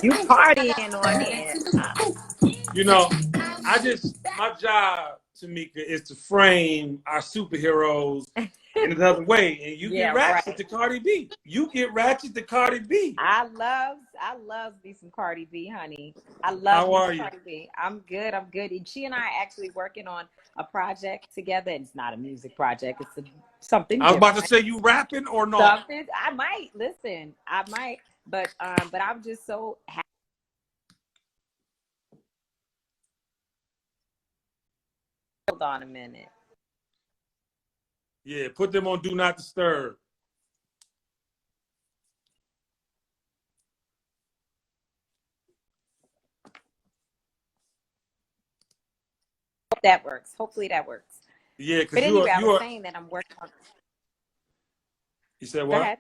You partying on here. You know, my job, Tamika, is to frame our superheroes in another way. And you get Yeah, ratchet right. to Cardi B. You get ratchet to Cardi B. I love me some Cardi B, honey. I love How me are some you? Cardi B. I'm good. I'm good. And she and I are actually working on a project together. And it's not a music project. Something I was about to different. say, you rapping or not? Something I might listen. I might, but I'm just so happy. Hold on a minute. Yeah, put them on Do Not Disturb. Hope that works. Hopefully that works. Yeah, But because anyway, I you was are. saying that I'm working on. You said Go what? ahead.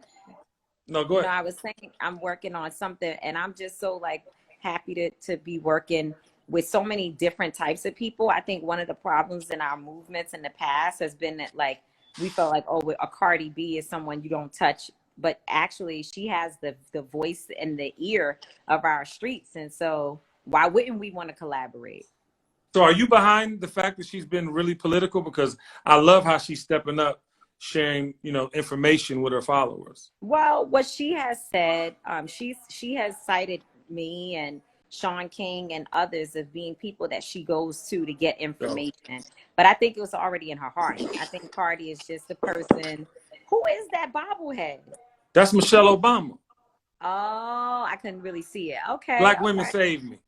No, go No, ahead. I was saying I'm working on something, and I'm just so like happy to be working with so many different types of people. I think one of the problems in our movements in the past has been that like we felt like, oh, a Cardi B is someone you don't touch, but actually she has the voice and the ear of our streets, and so why wouldn't we want to collaborate? So are you behind the fact that she's been really political? Because I love how she's stepping up, sharing, information with her followers. Well, what she has said, she has cited me and Sean King and others of being people that she goes to get So information. But I think it was already in her heart. I think Cardi is just the person. Who is that bobblehead? that's Michelle Obama. Oh, I couldn't really see it. Okay, Black all women right. save me.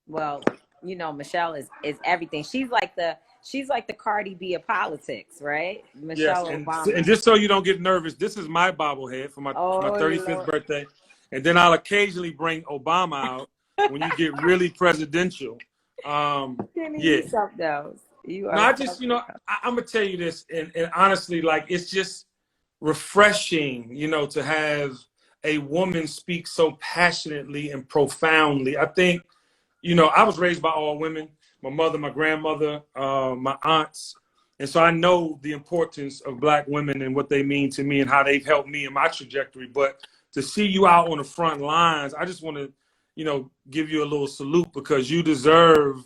Well, Michelle is everything. She's like the Cardi B of politics, right? Yes, Michelle and Obama. just so you don't get nervous, this is my bobblehead for my Oh 35th Lord. birthday, and then I'll occasionally bring Obama out when you get really presidential. Kenny, Yeah. you something else. You No, are something else. I'm gonna tell you this, and honestly, like it's just refreshing, to have a woman speak so passionately and profoundly. I think, I was raised by all women, my mother, my grandmother, my aunts. And so I know the importance of Black women and what they mean to me and how they've helped me in my trajectory. But to see you out on the front lines, I just want to, give you a little salute because you deserve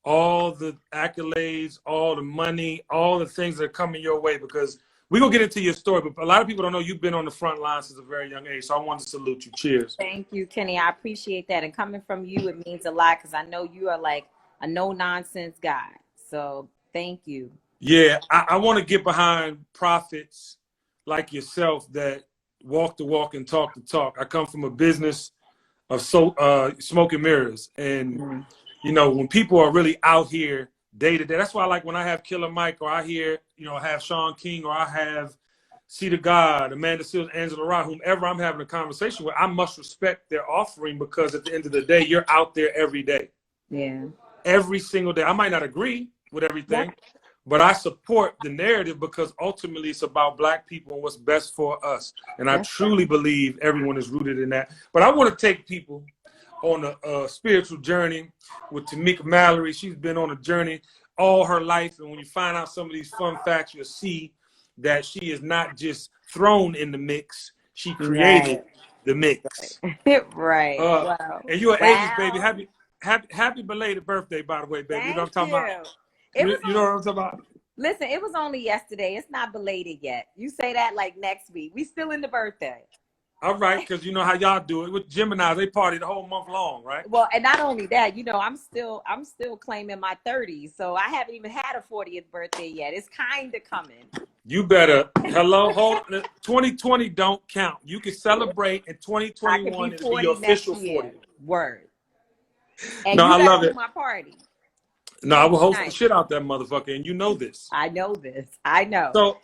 all the accolades, all the money, all the things that are coming your way because we're going to get into your story. But a lot of people don't know you've been on the front lines since a very young age. So I wanted to salute you. Cheers. Thank you, Kenny. I appreciate that. And coming from you, it means a lot because I know you are like a no nonsense guy. So thank you. Yeah, I want to get behind prophets like yourself that walk the walk and talk the talk. I come from a business of smoke and mirrors, and Mm. when people are really out here day to day, that's why I like when I have Killer Mike or I hear I have Sean King or I have See the God, Amanda Seals, Angela Rye, whomever I'm having a conversation with, I must respect their offering because at the end of the day, you're out there every day, Yeah. every single day. I might not agree with everything, Yep. but I support the narrative because ultimately it's about Black people and what's best for us. And I That's right. truly believe everyone is rooted in that. But I want to take people on a spiritual journey with Tamika Mallory. She's been on a journey all her life. And when you find out some of these fun facts, you'll see that she is not just thrown in the mix. She created Right. the mix. Right. Uh, Wow. and you're an 80s baby. Wow. Happy belated birthday, by the way, baby. You know Thank what I'm talking about? you. It was You know what I'm talking about? listen, it was only yesterday. It's not belated yet. You say that like next week. We still in the birthday. All right, because you know how y'all do it. With Gemini, they party the whole month long, right? Well, and not only that, I'm still claiming my 30s, so I haven't even had a 40th birthday yet. It's kind of coming. You better, hello, hold 2020 don't count. You can celebrate in I could be 2021 and be your 40 next official year. 40th. Word. And No, you I got to love do it. my party. No, I It'll will be host the nice. shit out that motherfucker, and you know this. I know this. I know. So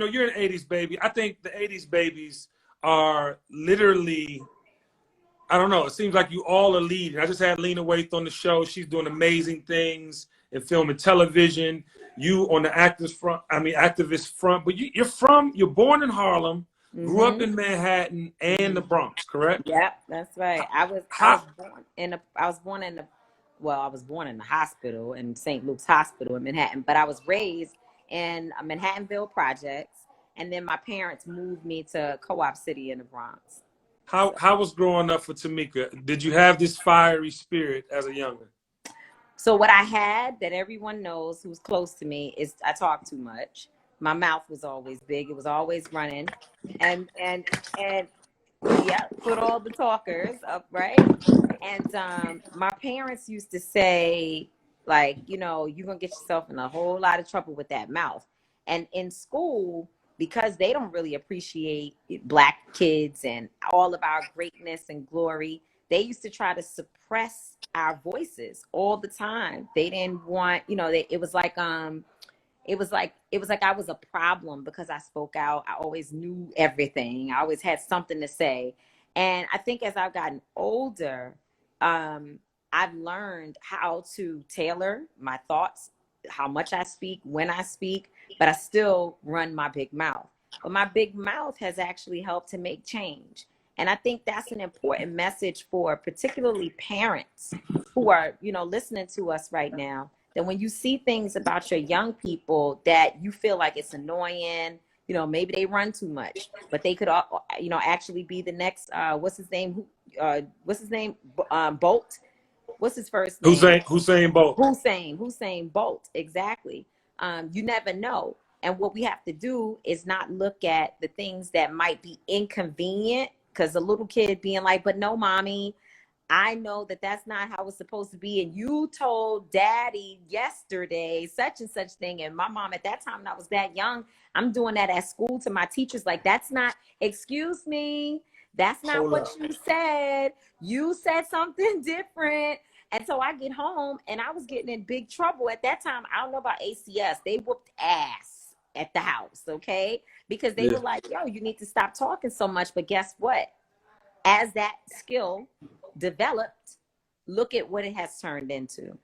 you're an 80s baby. I think the 80s babies are literally, I don't know. It seems like you all are leading. I just had Lena Waithe on the show. She's doing amazing things in film and television. You on the activist front. But you're born in Harlem, grew up Mm-hmm. in Manhattan and the Mm-hmm. Bronx, correct? Yep, that's right. How I was born in the hospital in St. Luke's Hospital in Manhattan, but I was raised in Manhattanville projects, and then my parents moved me to Co-op City in the Bronx. How was growing up for Tamika? Did you have this fiery spirit as a youngin'? So what I had that everyone knows who's close to me is I talk too much. My mouth was always big. It was always running. And yeah, put all the talkers up, right? And my parents used to say, like, you know, you're gonna get yourself in a whole lot of trouble with that mouth. And in school, because they don't really appreciate Black kids and all of our greatness and glory, they used to try to suppress our voices all the time. They didn't want, you know, it was like I was a problem because I spoke out. I always knew everything. I always had something to say. And I think as I've gotten older, I've learned how to tailor my thoughts, how much I speak, when I speak, but I still run my big mouth. But my big mouth has actually helped to make change. And I think that's an important message for particularly parents who are, you know, listening to us right now, that when you see things about your young people that you feel like it's annoying, you know, maybe they run too much, but they could, you know, actually be the next, what's his name? What's his name? Bolt. What's his first name? Hussein Bolt. Hussein Bolt. Exactly. You never know. And what we have to do is not look at the things that might be inconvenient, because a little kid being like, but no, mommy, I know that that's not how it's supposed to be. And you told daddy yesterday such and such thing. And my mom at that time, when I was that young, I'm doing that at school to my teachers. Like, that's not, excuse me, that's not Hold what up. you said. You said something different. And so I get home and I was getting in big trouble. At that time, I don't know about ACS. They whooped ass at the house, okay? Because they were like, yo, you need to stop talking so much. But guess what? As that skill developed, look at what it has turned into.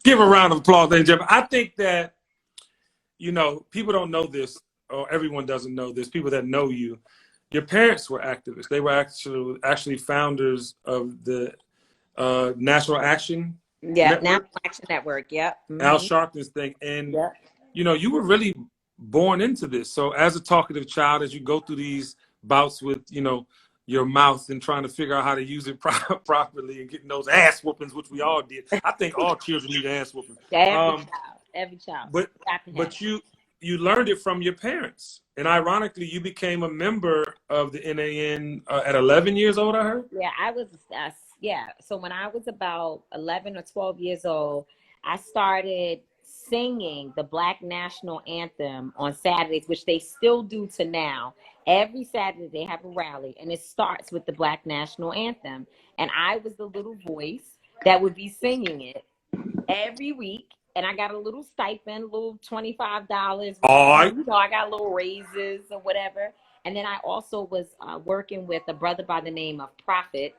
Give a round of applause, ladies and gentlemen. I think that, you know, people don't know this, or everyone doesn't know this. People that know you, your parents were activists. They were actually founders of the National Action Network. National Action Network. Yep. Al Sharpton's thing. And, Yep. you know, you were really born into this. So as a talkative child, as you go through these bouts with, you know, your mouth and trying to figure out how to use it properly and getting those ass whoopings, which we all did. I think all children need ass whooping. Every child. But you learned it from your parents. And ironically, you became a member of the NAN at 11 years old, I heard? Yeah, I was, yeah. So when I was about 11 or 12 years old, I started singing the Black National Anthem on Saturdays, which they still do to now. Every Saturday they have a rally, and it starts with the Black National Anthem. And I was the little voice that would be singing it every week. And I got a little stipend, a little $25. You know, I got little raises or whatever. And then I also was working with a brother by the name of Prophet.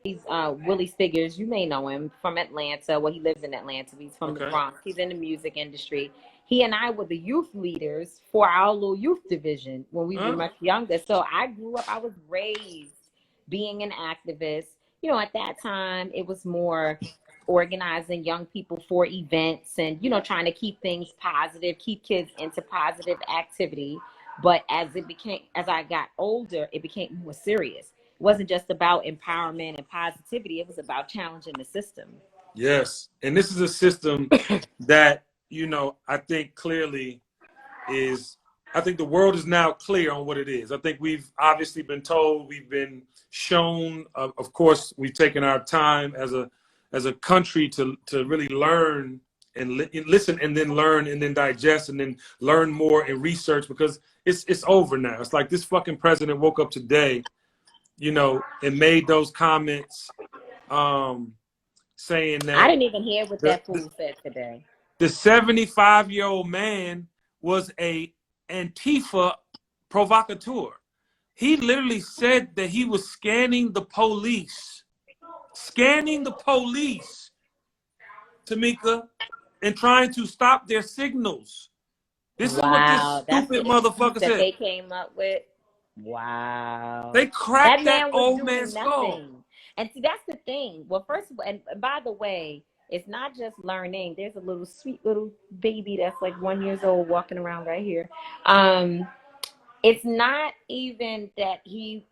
He's Willie Stiggers. You may know him from Atlanta. Well, he lives in Atlanta. He's from the Bronx. He's in the music industry. He and I were the youth leaders for our little youth division when we were much younger. So I grew up, I was raised being an activist. You know, at that time, it was more organizing young people for events and, you know, trying to keep things positive, keep kids into positive activity. But as I got older, it became more serious. It wasn't just about empowerment and positivity. It was about challenging the system. Yes. And this is a system that, you know, I think clearly I think the world is now clear on what it is. I think we've obviously been told, we've been shown, of course, we've taken our time as a country to really learn and listen and then learn and then digest and then learn more and research, because it's over now. It's like this fucking president woke up today, you know, and made those comments saying that I didn't even hear what that fool said today. The 75-year-old man was a Antifa provocateur. He literally said that he was scanning the police, Tamika, and trying to stop their signals. This is what this stupid motherfucker said. They came up with. Wow. They cracked that old man's skull. And see, that's the thing. Well, first of all, and by the way, it's not just learning. There's a little sweet little baby that's like 1 year old walking around right here. It's not even that we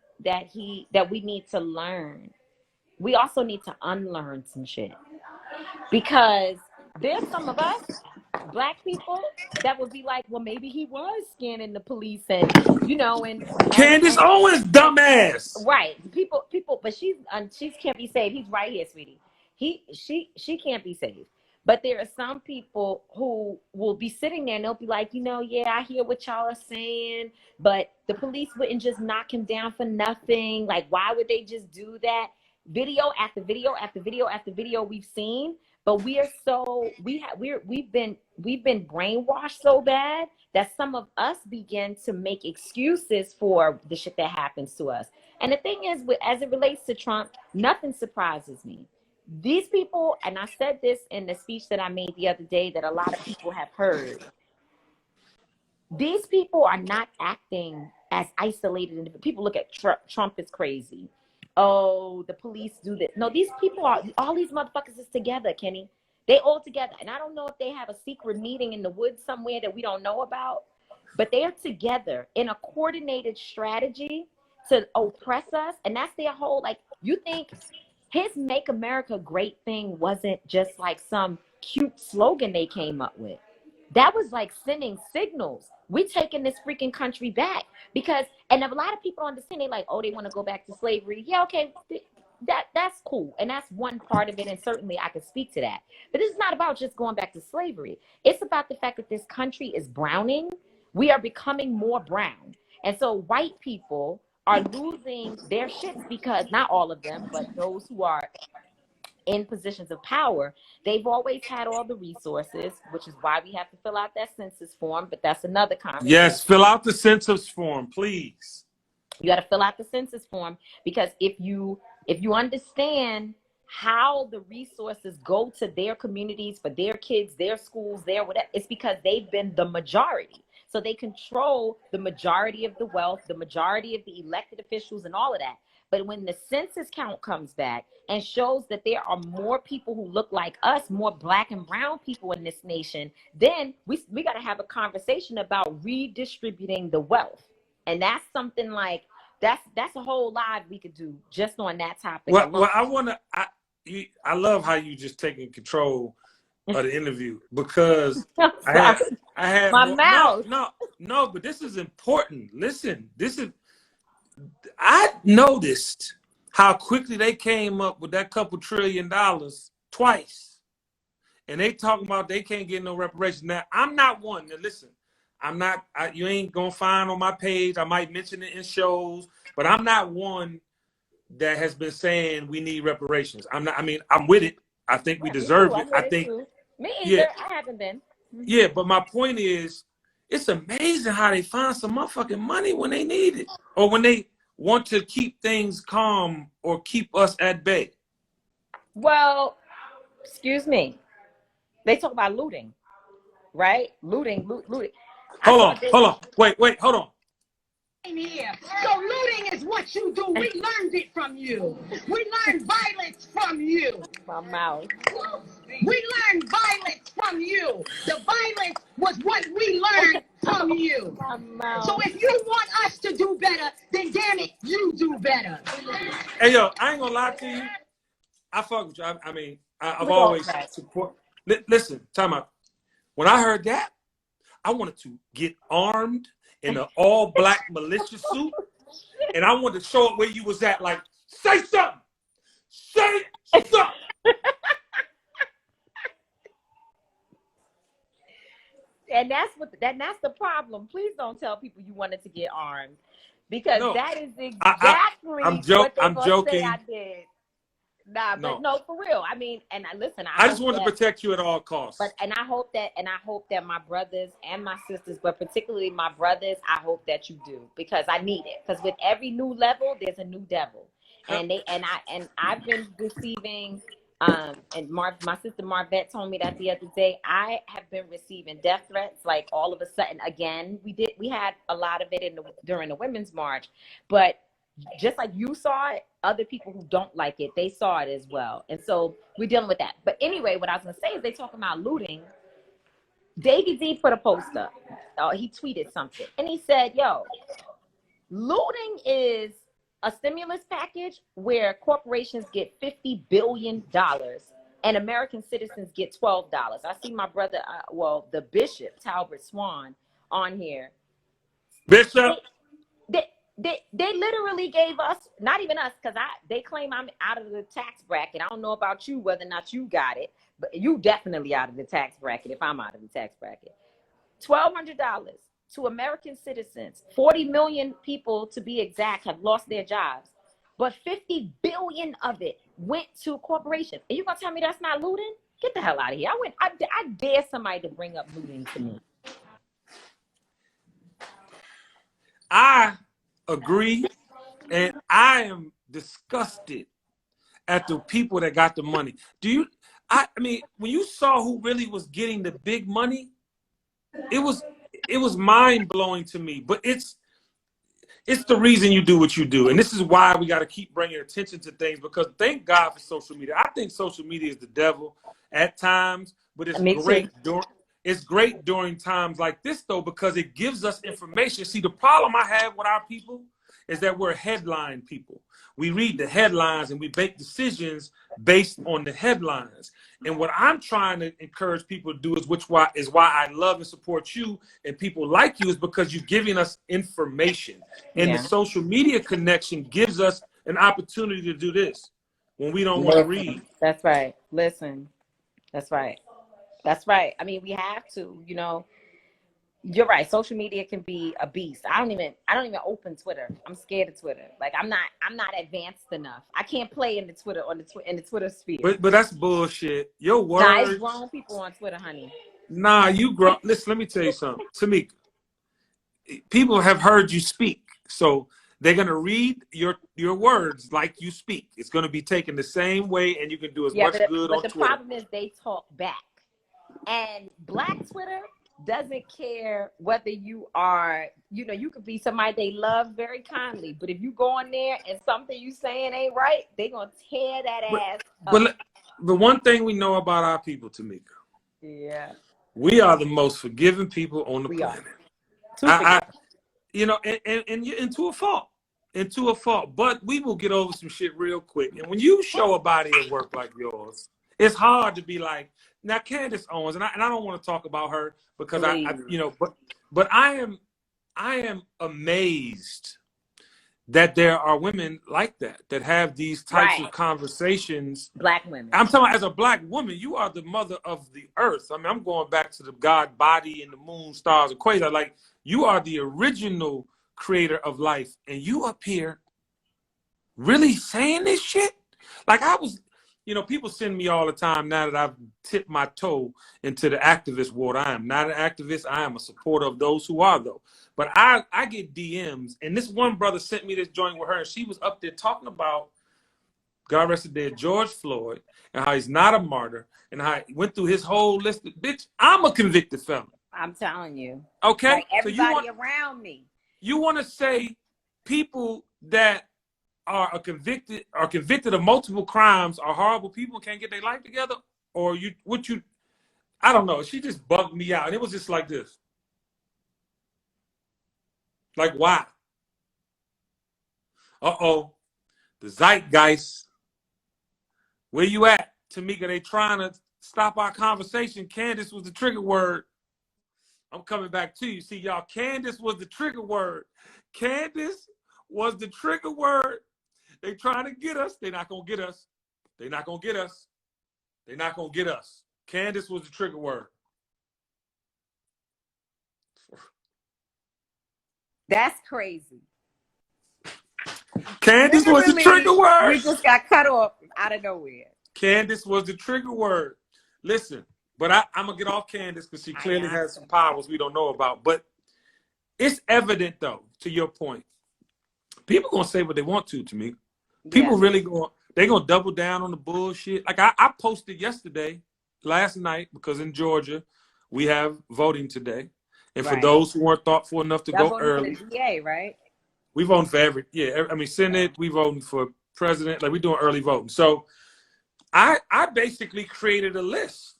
need to learn. We also need to unlearn some shit, because there's some of us black people that would be like, well, maybe he was scanning the police, and you know, and Candace and Owens, and dumbass. right, people, but she can't be saved. He's right here, sweetie. She can't be saved. But there are some people who will be sitting there and they'll be like, you know, yeah, I hear what y'all are saying, but the police wouldn't just knock him down for nothing. Like, why would they just do that? Video after video after video after video we've seen, but we are so we've been brainwashed so bad that some of us begin to make excuses for the shit that happens to us. And the thing is, as it relates to Trump, nothing surprises me. These people, and I said this in the speech that I made the other day that a lot of people have heard, these people are not acting as isolated. People look at Trump as crazy. Oh, the police do this. No, these people are, all these motherfuckers is together, Kenny. They all together. And I don't know if they have a secret meeting in the woods somewhere that we don't know about, but they're together in a coordinated strategy to oppress us. And that's their whole, like, you think his Make America Great thing wasn't just like some cute slogan they came up with. That was like sending signals. We taking this freaking country back, because, and a lot of people understand, they like, oh, they want to go back to slavery. Yeah, okay, that's cool, and that's one part of it, and certainly I could speak to that. But it's not about just going back to slavery. It's about the fact that this country is browning. We are becoming more brown, and so white people are losing their shits, because not all of them, but those who are in positions of power, they've always had all the resources, which is why we have to fill out that census form. But that's another conversation. Yes, fill out the census form, please. You got to fill out the census form, because if you understand how the resources go to their communities, for their kids, their schools, their whatever, it's because they've been the majority. So they control the majority of the wealth, the majority of the elected officials, and all of that. But when the census count comes back and shows that there are more people who look like us, more black and brown people in this nation, then we got to have a conversation about redistributing the wealth. And that's something like, that's a whole live we could do just on that topic alone. Well, I love how you just taking control of the interview, because I had my mouth. No, but this is important. Listen, I noticed how quickly they came up with that couple $1 trillion twice. And they talking about they can't get no reparations. Now, I'm not one. Now, listen, you ain't going to find on my page. I might mention it in shows, but I'm not one that has been saying we need reparations. I'm with it. I think we deserve it. I think. Me either. Yeah, I haven't been. Yeah, but my point is, it's amazing how they find some motherfucking money when they need it, or when they want to keep things calm or keep us at bay. Well, excuse me. They talk about looting, right? Looting. Hold on. Wait, hold on. Here. So looting is what you do. We learned it from you. We learned violence from you. My mouth. We learned violence from you. The violence was what we learned from you. My mouth. So if you want us to do better, then damn it, you do better. Hey, yo, I ain't gonna lie to you. I fuck with you. I've always support. Listen, time out. When I heard that, I wanted to get armed in an all-black militia suit, and I wanted to show up where you was at. Like, say something. Say something. And that's the problem. Please don't tell people you wanted to get armed, because that is exactly I'm joking. Say I did. Nah, but no, for real. I mean, and listen, I just want to protect you at all costs. But I hope that my brothers and my sisters, but particularly my brothers, I hope that you do, because I need it. Because with every new level, there's a new devil, and I've been receiving. And my sister Marvette told me that the other day. I have been receiving death threats, like all of a sudden. Again, we had a lot of it during the Women's March, but just like you saw it, other people who don't like it, they saw it as well. And so we're dealing with that. But anyway, what I was going to say is, they talking about looting. Davey D put a post up. He tweeted something, and he said, "Yo, looting is a stimulus package where corporations get $50 billion and American citizens get $12." I see my brother, the Bishop Talbert Swan, on here. Bishop. They literally gave us, not even us, because they claim I'm out of the tax bracket. I don't know about you, whether or not you got it, but you definitely out of the tax bracket if I'm out of the tax bracket. $1,200 to American citizens. 40 million people, to be exact, have lost their jobs. But 50 billion of it went to corporations. And you're going to tell me that's not looting? Get the hell out of here. I dare somebody to bring up looting to me. I agree, and I am disgusted at the people that got the money. I mean, when you saw who really was getting the big money, it was mind-blowing to me. But it's the reason you do what you do, and this is why we got to keep bringing attention to things, because thank God for social media. I think social media is the devil at times, but it's great it's great during times like this, though, because it gives us information. See, the problem I have with our people is that we're headline people. We read the headlines and we make decisions based on the headlines. And what I'm trying to encourage people to do is why I love and support you and people like you, is because you're giving us information. And the social media connection gives us an opportunity to do this when we don't want to read. That's right. Listen, that's right. That's right. I mean, we have to, you're right. Social media can be a beast. I don't even open Twitter. I'm scared of Twitter. Like I'm not advanced enough. I can't play in the Twitter sphere. But that's bullshit. Your words. Nah, it's grown people on Twitter, honey. Nah, you grow. Listen, let me tell you something. Tamika, people have heard you speak, so they're gonna read your words like you speak. It's gonna be taken the same way, and you can do as much good on Twitter. But the problem is they talk back. And Black Twitter doesn't care whether you are, you could be somebody they love very kindly, but if you go on there and something you saying ain't right, they gonna tear that ass up. But the one thing we know about our people, Tamika, we are the most forgiving people on the planet. And to a fault. But we will get over some shit real quick. And when you show a body of work like yours, it's hard to be like, now Candace Owens, and I don't want to talk about her because but I am amazed that there are women like that have these types of conversations. Black women. I'm talking about, as a Black woman, you are the mother of the earth. I mean, I'm going back to the God body and the moon, stars, and quasar. Like, you are the original creator of life, and you up here really saying this shit? Like, people send me all the time now that I've tipped my toe into the activist water. I am not an activist. I am a supporter of those who are, though. But I get DMs, and this one brother sent me this joint with her, and she was up there talking about, God rest his dead, George Floyd, and how he's not a martyr, and how he went through his whole list of, bitch, I'm a convicted felon. I'm telling you. Okay? Like everybody around me. You want to say people that are convicted of multiple crimes are horrible people and can't get their life together? Or I don't know. She just bugged me out. And it was just like this. Like, why? Uh-oh. The zeitgeist. Where you at, Tamika? They trying to stop our conversation. Candace was the trigger word. I'm coming back to you. See, y'all, Candace was the trigger word. Candace was the trigger word. They trying to get us. They're not going to get us. They're not going to get us. They're not going to get us. Candace was the trigger word. That's crazy. Candace was the trigger word. We just got cut off out of nowhere. Candace was the trigger word. Listen, but I'm going to get off Candace because she clearly has some powers we don't know about. But it's evident, though, to your point. People going to say what they want to me. People really they're going to double down on the bullshit. Like I posted last night, because in Georgia, we have voting today. And for those who weren't thoughtful enough to go early. For the DA, right? We voting for Senate, we voting for president, like we doing early voting. So I basically created a list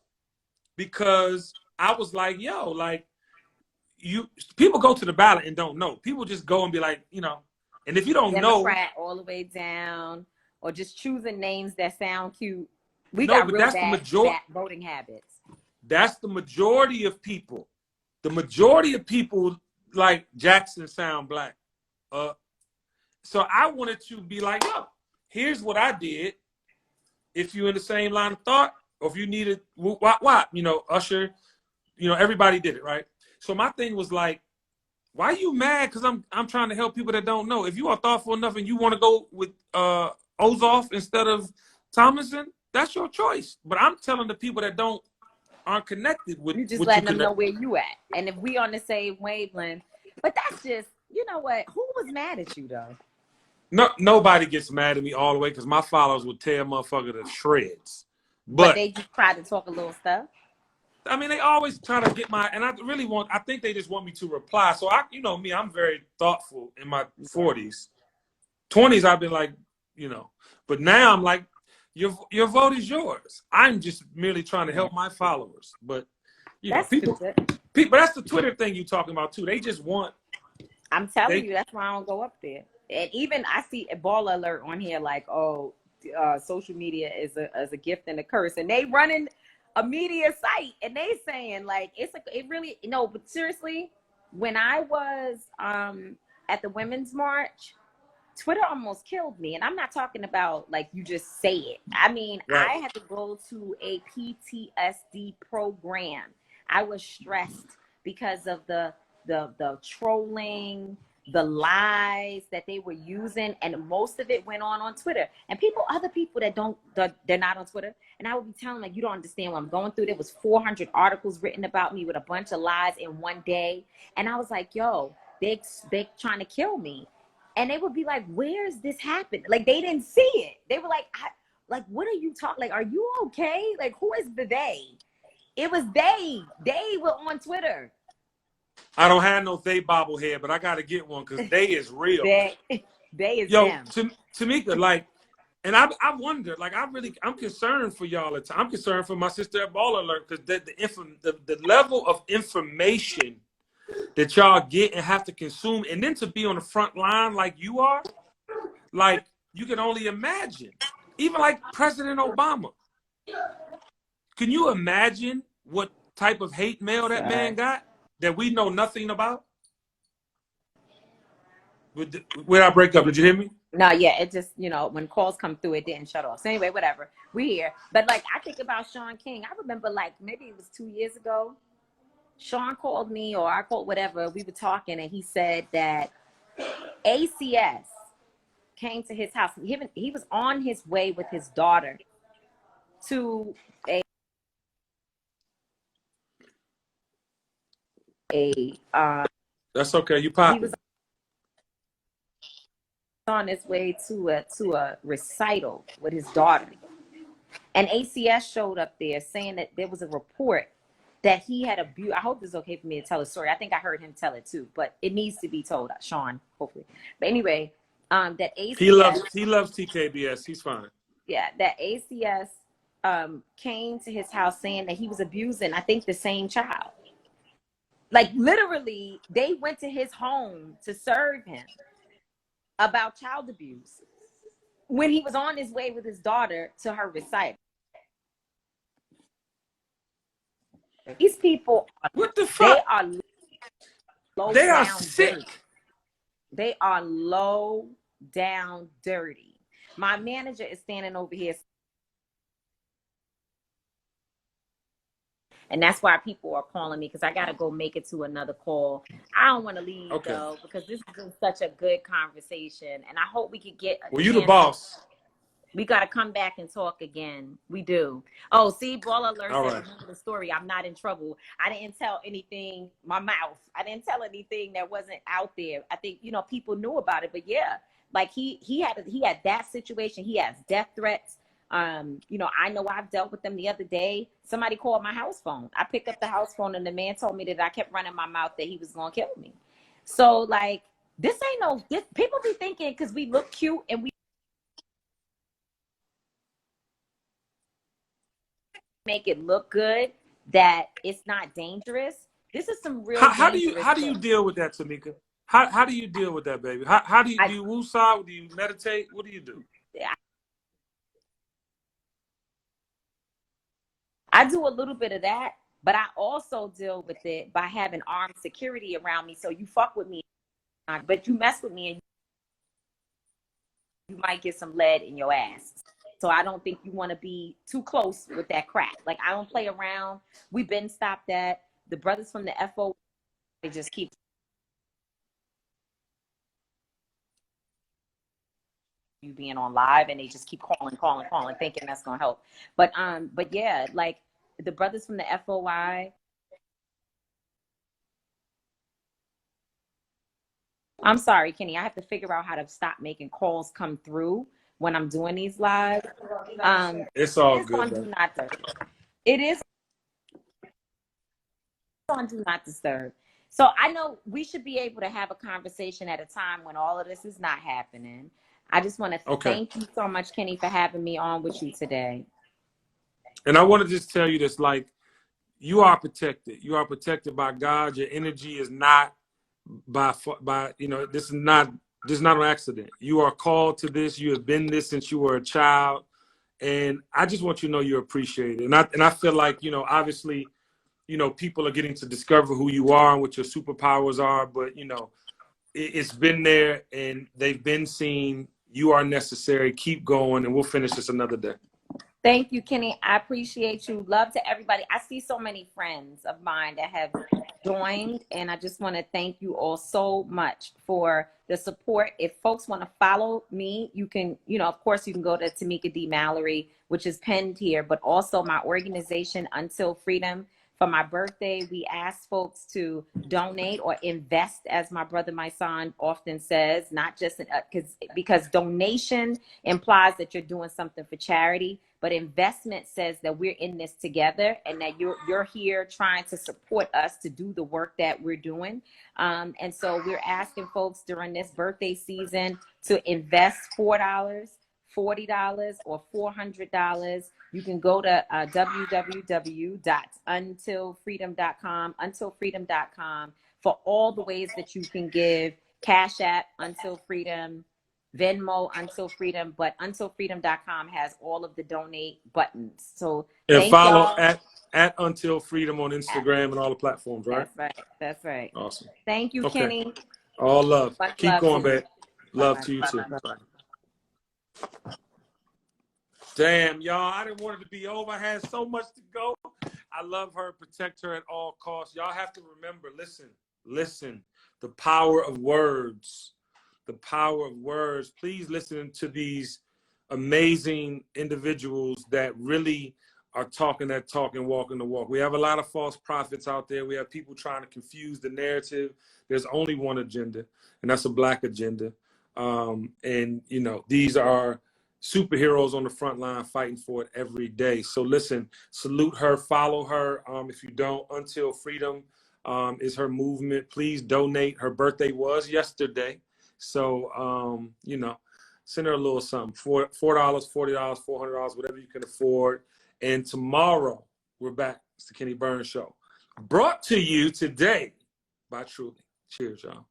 because I was like, yo, like people go to the ballot and don't know. People just go and be like, you know, and if you don't know, Democrat all the way down, or just choosing names that sound cute. We no, got but real that's the bad voting habits. That's the majority of people. The majority of people like Jackson sound black. So I wanted to be like, yo, here's what I did. If you're in the same line of thought, or if you needed wop, you know, Usher, you know, everybody did it, right? So my thing was like, why are you mad? Because I'm trying to help people that don't know. If you are thoughtful enough and you want to go with Ozoff instead of Tomlinson, that's your choice. But I'm telling the people that aren't connected with You just what you letting them know connect. where you at. And if we on the same wavelength, but that's just, you know what? Who was mad at you though? No, nobody gets mad at me all the way because my followers would tear a motherfucker to shreds. But But they just try to talk a little stuff. I mean, they always try to get and I think they just want me to reply. So you know me, I'm very thoughtful in my 40s. 20s, I've been like, you know, but now I'm like, your vote is yours. I'm just merely trying to help my followers. But, you know, people, but that's the Twitter thing you talking about too. They just want. I'm telling you, that's why I don't go up there. And even I see a ball alert on here like, oh, social media is a gift and a curse. And they running a media site and they saying like, it really, no, but seriously, when I was at the Women's March, Twitter almost killed me. And I'm not talking about like you just say it. I mean, right. I had to go to a PTSD program. I was stressed because of the trolling, the lies that they were using, and most of it went on Twitter. And other people they're not on Twitter, and I would be telling them, like, you don't understand what I'm going through. There was 400 articles written about me with a bunch of lies in one day, and I was like, yo, they trying to kill me. And they would be like, where's this happened? Like, they didn't see it. They were like, what are you talking? Like, are you okay? Like, who is the they? It was they. They were on Twitter. I don't have no they bobblehead, but I got to get one because they is real. they is Yo, them. Tamika, like, and I wonder, like, I'm concerned for y'all. I'm concerned for my sister at Ball Alert because the level of information that y'all get and have to consume, and then to be on the front line like you are, like, you can only imagine. Even like President Obama. Can you imagine what type of hate mail that man got that we know nothing about? Where I break up, did you hear me? No, yeah, it just, you know, when calls come through, it didn't shut off. So anyway, whatever. We here. But like, I think about Sean King. I remember like maybe it was 2 years ago. Sean called me, or I called, whatever. We were talking, and he said that ACS came to his house. He was on his way with his daughter to That's okay. You pop. He was on his way to a recital with his daughter, and ACS showed up there saying that there was a report that he had abused. I hope this is okay for me to tell a story. I think I heard him tell it too, but it needs to be told, Sean, hopefully. But anyway, that ACS he loves TKBS. He's fine. Yeah, that ACS came to his house saying that he was abusing, I think, the same child. Like, literally, they went to his home to serve him about child abuse when he was on his way with his daughter to her recital. These people, what the fuck? They are sick. Dirty. They are low down dirty. My manager is standing over here. And that's why people are calling me, because I got to go make it to another call. I don't want to leave, though, because this has been such a good conversation. And I hope we could get Well, you the boss. We got to come back and talk again. We do. Oh, see, Ball Alert said, right. Remember the story. I'm not in trouble. I didn't tell anything, my mouth. I didn't tell anything that wasn't out there. I think, you know, people knew about it. But yeah, like he had that situation. He has death threats. You know, I know I've dealt with them the other day. Somebody called my house phone. I picked up the house phone and the man told me that I kept running my mouth that he was going to kill me. So like, this people be thinking because we look cute and we make it look good that it's not dangerous. This is some real How dangerous do you stuff. deal with that, Tamika? How do you deal with that, baby? How do you woosah? Do you meditate? What do you do? I do a little bit of that, but I also deal with it by having armed security around me. So you fuck with me, but you mess with me and you might get some lead in your ass. So I don't think you want to be too close with that crack. Like, I don't play around. We've been stopped that. The brothers from the FO, they just keep you being on live, and they just keep calling, thinking that's gonna help. But yeah, like the brothers from the FOI. I'm sorry, Kenny. I have to figure out how to stop making calls come through when I'm doing these live. It's all It is good, on though. Do Not Disturb. It is on Do Not Disturb. So I know we should be able to have a conversation at a time when all of this is not happening. I just want to thank you so much, Kenny, for having me on with you today. And I want to just tell you this, like, you are protected. You are protected by God. Your energy is not by this is not an accident. You are called to this. You have been this since you were a child. And I just want you to know you're appreciated. And I feel like, obviously, people are getting to discover who you are and what your superpowers are, but it's been there and they've been seen. You are necessary. Keep going, and we'll finish this another day. Thank you, Kenny. I appreciate you. Love to everybody. I see so many friends of mine that have joined, and I just want to thank you all so much for the support. If folks want to follow me, you can, of course, you can go to Tamika D. Mallory, which is pinned here, but also my organization, Until Freedom. For my birthday, we ask folks to donate or invest, as my brother, my son, often says, not just because donation implies that you're doing something for charity, but investment says that we're in this together and that you're here trying to support us to do the work that we're doing. And so we're asking folks during this birthday season to invest $4, $40, or $400. You can go to www.untilfreedom.com for all the ways that you can give. Cash App, Until Freedom, Venmo, Until Freedom, but untilfreedom.com has all of the donate buttons. So and thank follow y'all. at Until Freedom on Instagram and all the platforms, right? That's right. Awesome. Thank you, Okay. Kenny. All love. Much Keep love going, to you. babe. Love to you too. Damn, y'all, I didn't want it to be over. I had so much to go. I love her, protect her at all costs. Y'all have to remember, listen, the power of words. The power of words. Please listen to these amazing individuals that really are talking that talk and walking the walk. We have a lot of false prophets out there. We have people trying to confuse the narrative. There's only one agenda, and that's a Black agenda. And, these are superheroes on the front line fighting for it every day. So listen, salute her, follow her. If you don't, Until Freedom is her movement. Please donate. Her birthday was yesterday. So, send her a little something, $4, $40, $400, whatever you can afford. And tomorrow we're back. It's the Kenny Burns Show, brought to you today by Truly. Cheers, y'all.